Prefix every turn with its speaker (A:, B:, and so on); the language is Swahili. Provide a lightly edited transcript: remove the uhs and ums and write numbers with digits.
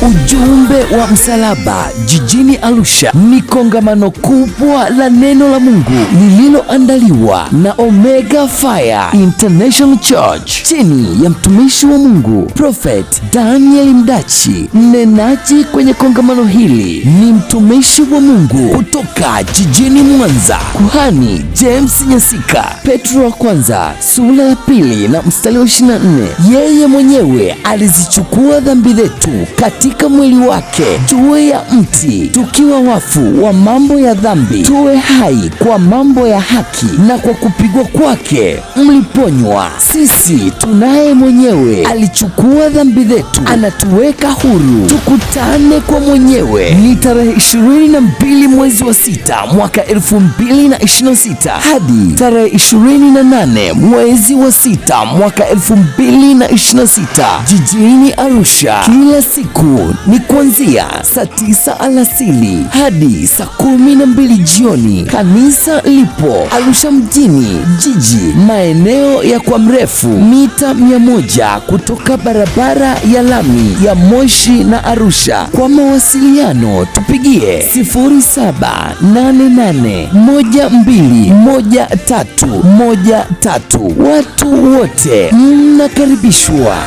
A: Ujumbe wa msalaba jijini Arusha ni kongamano kubwa la neno la Mungu lililoandaliwa na Omega Fire International Church chini ya mtumishi wa Mungu Prophet Daniel Mdachi. Mnenaji kwenye kongamano hili ni mtumishi wa Mungu kutoka jijini Mwanza, Kuhani James Nyasika. Petro wa kwanza sura ya 2 na mstari wa 24, yeye mwenyewe alizichukua dhambi zetu katika mwili wake juu ya mti, tukiwa wafu wa mambo ya dhambi tuwe hai kwa mambo ya haki, na kwa kupigwa kwake mliponywa. Sisi tunaye mwenyewe alichukua dhambi zetu, anatuweka huru. Tukutane kwa mwenyewe. Ni tarehe 22 mwezi wa 6 mwaka 2026 hadi tarehe 28 mwezi wa 6 mwaka 2026 jijini Arusha. Kila siku ni kuanzia saa 9 alasiri hadi saa 12 jioni. Kanisa lipo Arusha mjini, jiji, maeneo ya Kwa Mrefu, mita 100 kutoka barabara ya lami ya Moshi na Arusha. Kwa mawasiliano tupigie 0788121313. Watu wote mnakaribishwa.